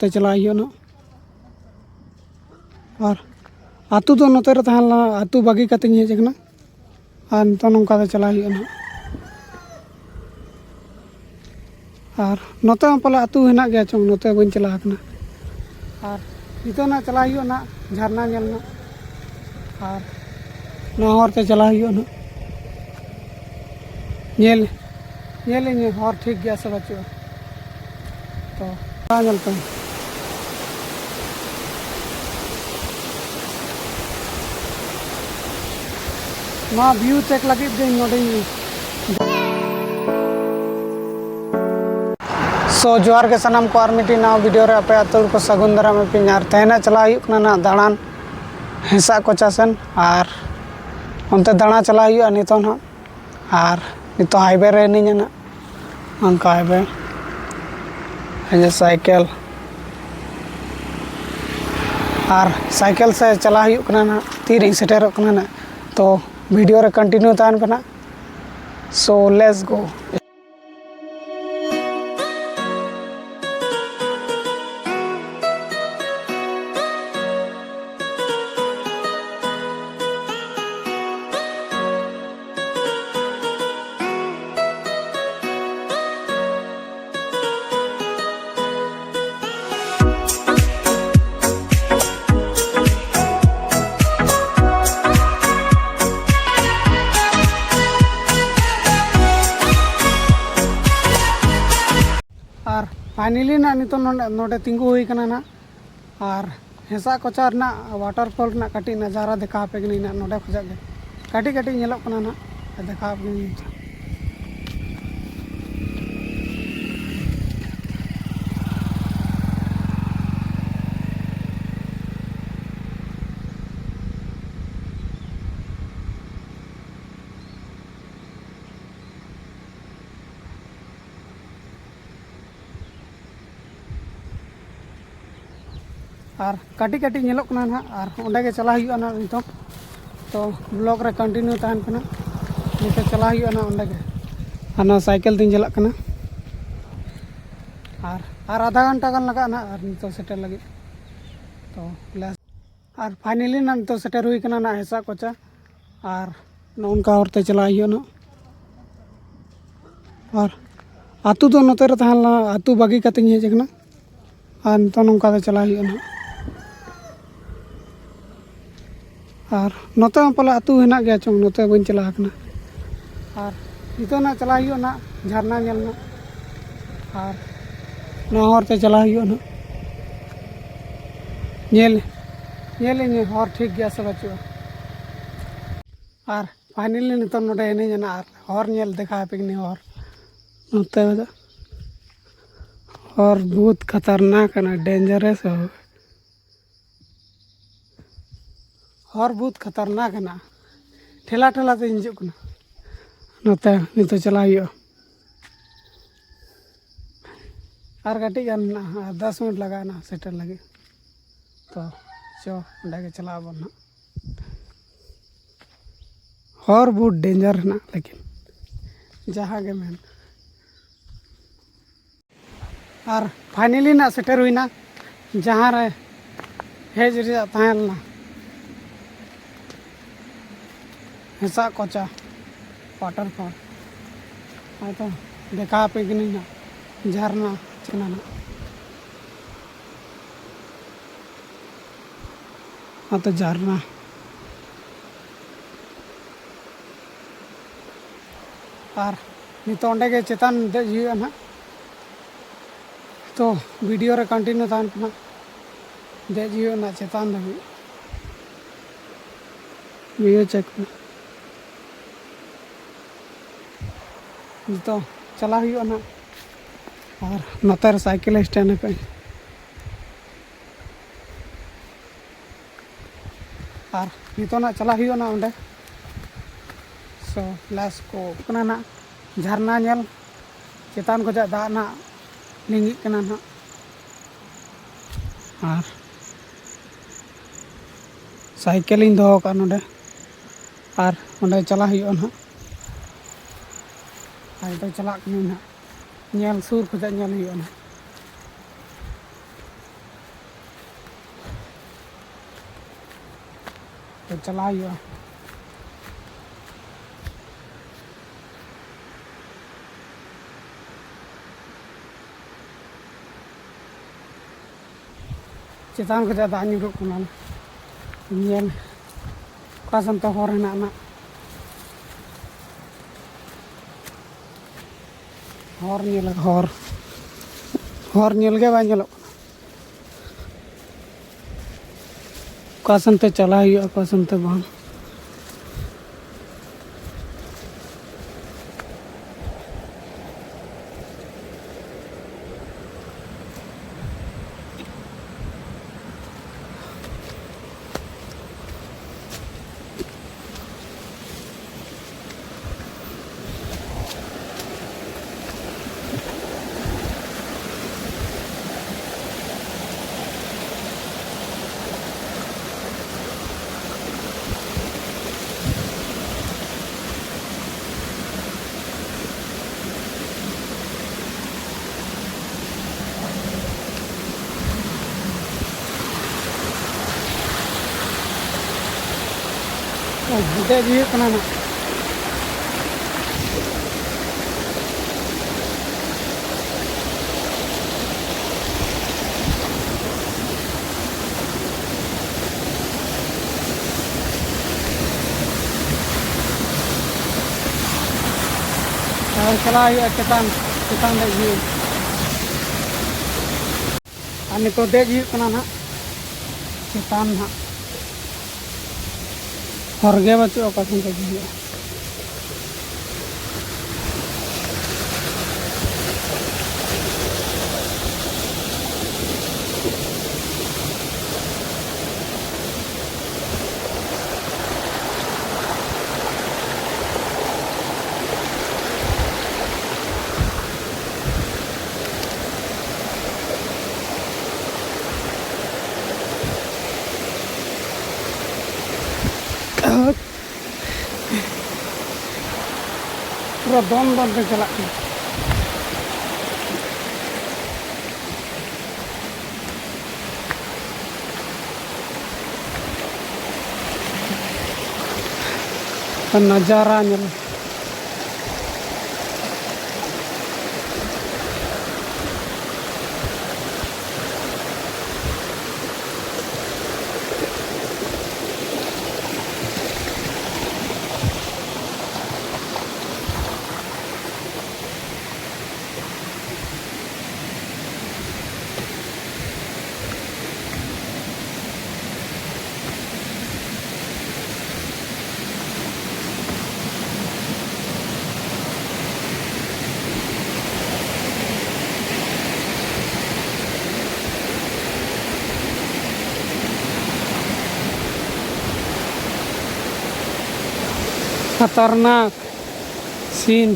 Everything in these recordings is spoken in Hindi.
ते चला ना और आतु तो नोते रे तहला आतु बागी कते हेज कना और नितो नोंका ते चला ना और नोते पले आतु हेना गया चों नोते बन चला कना और नितो ना चला ना झरना नेल ना और नहर ते चला ना नेल हर ठीक गया से बच्चों तो चलते हैं ना व्यू चेक लगे सो जोहार के सनाम को और मिट्टी ना वीडियो रे पे अतुल को सगुन दारा में पिनार तेना चला ना दाड़ान हेसा कोचा सन और उनते दाड़ा चला नितो ना और नितो हाईवे रे नहीं ना अंका हाईवे है साइकिल और साइकिल से चला ना तीर सेटर ना तो वीडियो रे कंटिन्यू तान कना सो लेट्स गो और फाइनली ना नितो नोडे तिंगु हुई कना ना और हेसा कोचार ना वाटरफॉल ना कटी नजारा देखा पे गनी ना नोडे खजा के कटी कटी नेलोक कना ना देखा पे गनी और कटी कटी नेलोक कना ना और ओंडे के चला हुआ ना नितो तो ब्लॉग रे कंटिन्यू तान कना नितो चला हुआ ना ओंडे के आना साइकिल तीन चला कना और आधा घंटा गन लगा ना और नितो सेटर लगे तो प्लस और फाइनली ना नितो सेटर हुई कना ना हेसा कोचा और नौनका औरते चला हुआ ना और आतु तो नोते रे तहला आतु बागी कते हेज कना और नितो नौका ते चला हुआ ना और नोते पले आतु हेना गया चों नोते बन चला और नितो ना चला ना झरना नेल ना और नहर ते चला ना नेल हर ठीक गया से बच्चों और फाइनली नितो नोडे एने ना और हर नेल देखा पे गनी हर नोते और बहुत खतरनाक है ना डेंजरस है और बहुत खतरनाक है ना ठेला ठेला ते हिजुक ना नोते नितो चला और कटी गान 10 मिनट लगा ना सेटर लगे तो चो अंडे के चला बन ना और बहुत डेंजर है ना लेकिन जहाँ के मैन और फाइनली ना सेटर हुई ना जहाँ रे हेज रे ताहलना हेसा कोचा वाटरफॉल हाँ तो देखा पे कि नहीं ना झरना चना ना हाँ तो झरना और नितो ओंडे के चेतान देज हुआ ना तो वीडियो रे कंटिन्यू तान कना देज हुआ ना चेतान दबी वीडियो चेक ना तो चला हुआ ना और नोते साइकिल स्टैंड पे और नितो ना चला हुआ ना ओंडे सो लेट्स गो कना ना झरना नेल चेतान को दा ना लिंगी कना ना और साइकिल इन दो का नोडे और ओंडे चला हुआ ना आई तो चला ना नेल सूर को नेल हुआ ना तो चला हुआ चेतान को दाग nyuruk kena nyel kasan to hor hena na hor nyel ge ba nyelok kasan te chala huyu kasan te bang dek huyu kena na चला हुआ चेतान dek huyu ani to dek huyu kena na चेतान ना हरगे बच्चों कासन तक हुआ पूरा दम पे चला नजारा nyel खतरनाक सीन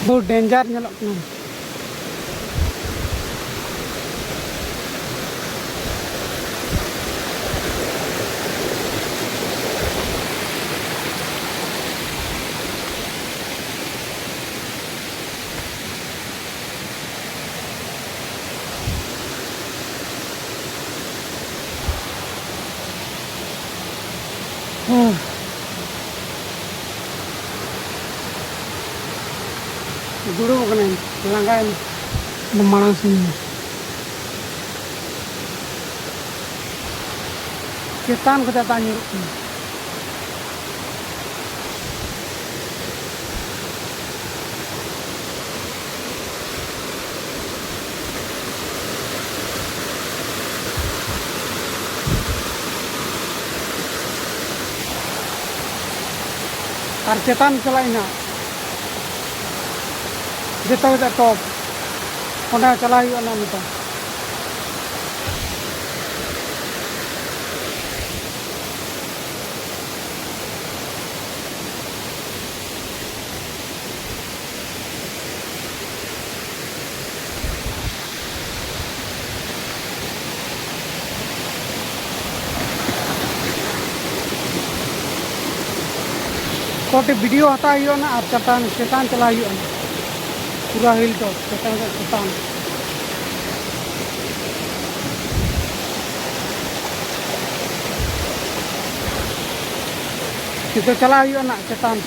बहुत danger nyelok kena duduk kena langgain memarang sini Cetan kita tanya Arcetan celaina jeta udah top udah celai ana mita कोटे वीडियो हता हुआ ना और चेतान चेतान चला हुआ ना पूरा हिल टॉप चेतान चेतान तो चला हुआ ना चेतान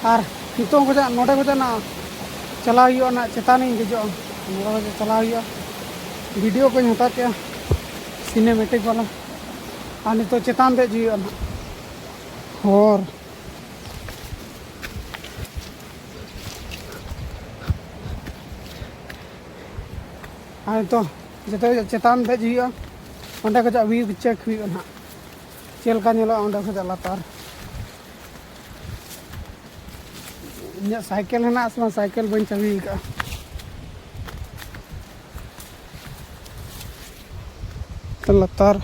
और नितों को नोडे को ना चला हुआ ना चेतान देजो नोडे चला हुआ वीडियो को हता के सिनेमेटिक वाला और नितो चेतान देज हुआ ना और तो जो चेतान देज हुआ अंडे को व्यू चेक हुआ ना चलका अंडे को लातार इन साइकिल है ना साइकिल बन चाबी का तो लातार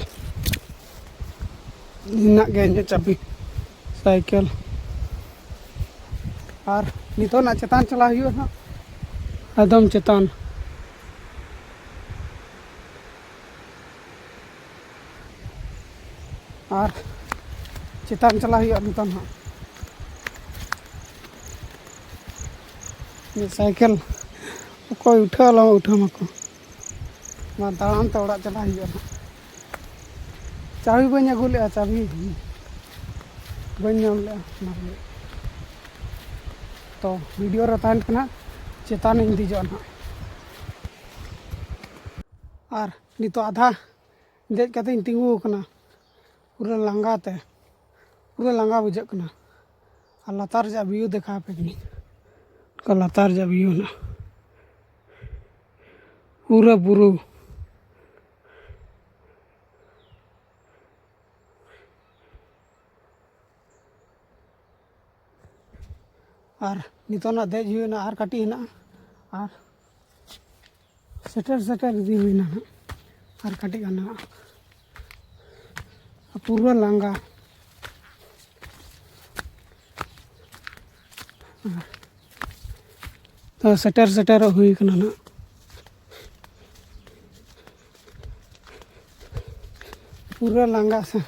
इन चाबी साइकिल और नितो ना चेतान चला हुआ ना एकदम चेतान और चेतान चला हुआ नितो ना साइकिल कोई उठा ला उठा मको दाड़ान तो ओड़ा चला हुआ चाबी बन अगू ले चाबी बन तो वीडियो रे तहन कना चेतान दीजो ना और नितो आधा देज कते तिंगू कना पूरा लांगाते पूरा लांगा बुझे कना और लातार जा व्यू देखा पे लातार जा व्यू ना पूरा बुरु और नितो ना देज हुई ना और काटी ना और सेटर सेटर इदी हुई ना और काटी ना पूरा लांगा तो सेटर सेटर हुई कना ना पूरा लांगा से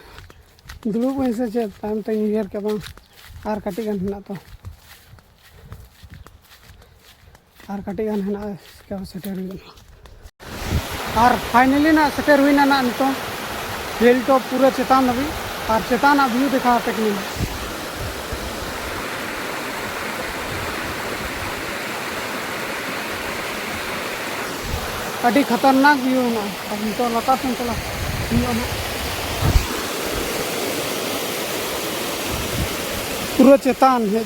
दुड़ूब से चे तायम ते उयर के बांग और काटी ना तो और काटी ना क्या सेटर हुई और फाइनली ना सेटर हुई ना नितो हिल टॉप पूरा चेतान अभी और चेतान व्यू देखा पे अभी खतरनाक व्यू ना अब नितो लता से चला पूरा चेतान है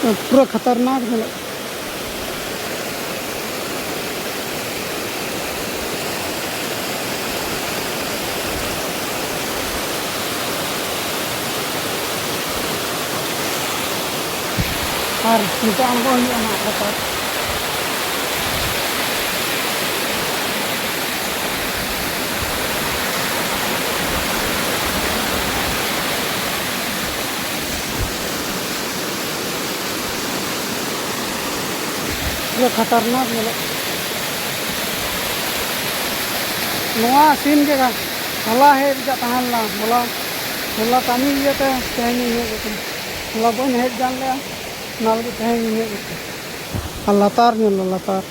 पूरा खतरनाक है और नितो आंगो ना लातार पूरा खतरनाक सीन के हला हेज तहला बोला होला कमी तेहन होला बन हेज जान लिया ना लगे तेहन लातार लातार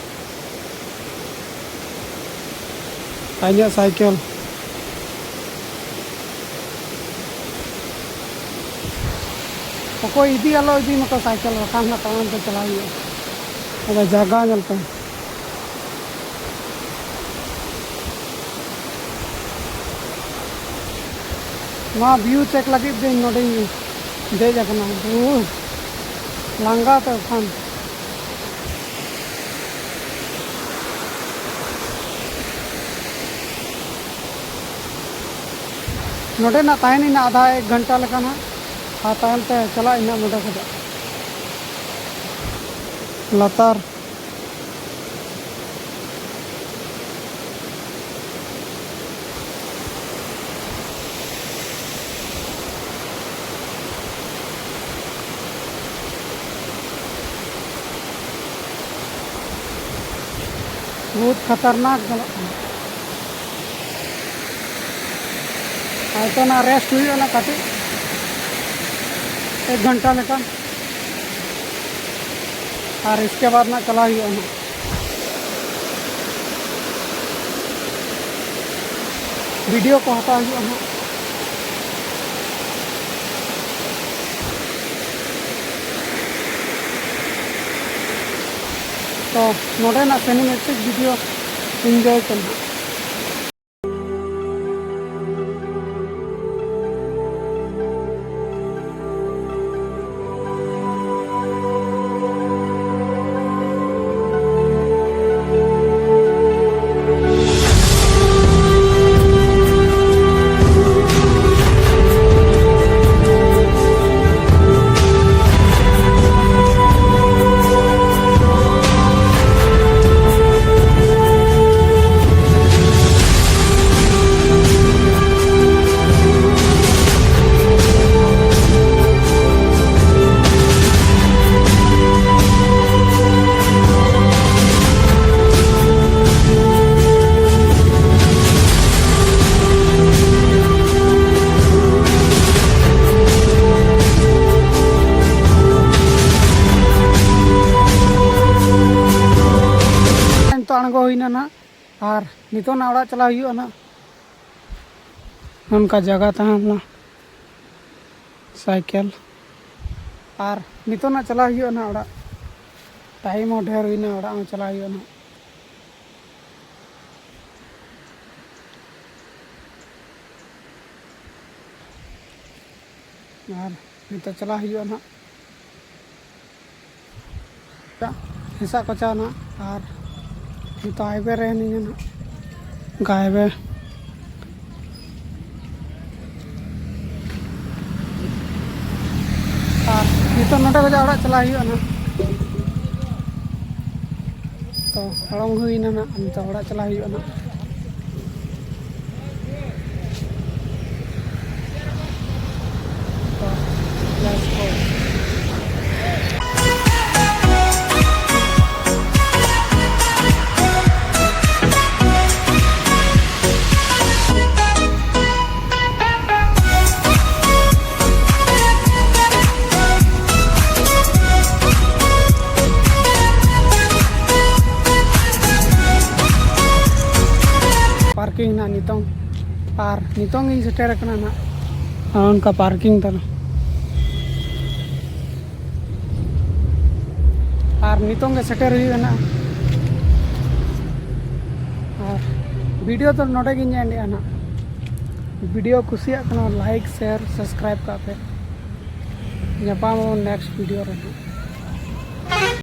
साइकिल ᱚᱠᱚᱭ ᱤᱫᱤ ᱟᱞᱚ ᱤᱫᱤ ᱢᱟᱠᱚ ᱥᱟᱭᱠᱮᱞ ᱵᱟᱠᱷᱟᱱ ᱦᱟᱸᱜ ᱛᱟᱲᱟᱢ ᱛᱮ ᱪᱟᱞᱟᱣ ᱦᱩᱭᱩᱜᱼᱟ ᱟᱫᱚ ᱡᱟᱭᱜᱟ ᱧᱮᱞ ᱯᱮ ᱱᱚᱣᱟ ᱵᱷᱤᱭᱩ ᱪᱮᱠ ᱞᱟᱹᱜᱤᱫ ᱫᱚ ᱱᱚᱰᱮᱧ ᱫᱮᱡ ᱟᱠᱟᱱᱟ ᱞᱟᱸᱜᱟ ᱛᱮ ᱠᱷᱟᱱ ᱱᱚᱰᱮᱱᱟᱜ ᱛᱟᱦᱮᱱᱤᱧ आधा 1 घंटा लेका ना ᱟᱨ ᱛᱟᱭᱚᱢ ᱛᱮ ᱪᱟᱞᱟᱜ ᱤᱧ ᱱᱚᱰᱮ ᱠᱷᱚᱡ ᱞᱟᱛᱟᱨ बहुत खतरनाक चलत तो ना रेस्ट हुई ना काटी 1 घंटा लेका और इसके बाद ना चला हुआ ना वीडियो को हटा हुआ ना तो नोडे ना सिनेमैटिक वीडियो एंजॉय करना तो आड़गो हुईना ना और नितो ना ओड़ा चला हुआ ना उनका जगह तहना साइकिल और नितो ना चला हुआ ना ओड़ा टाइम हो ढेर हुईना ओड़ा में चला हुआ ना और नितो चला हुआ ना हिस्सा कचा ना और तो हाईवे रहनी है ना हाईवे और नितो नोटे बजे ओड़ा चला हुआ ना तो हड़म हुईना ना नितो ओड़ा चला हुआ ना तो लेट्स गो पार्किंग ना नितोंग और नितोंग ही सेटेर कना ना और उनका पार्किंग तला और नितोंग के सेटेर हुई ना और वीडियो तो नोटे गिन एंडिया ना वीडियो कुसिया कना लाइक शेयर सब्सक्राइब का पे नेक्स्ट वीडियो रहे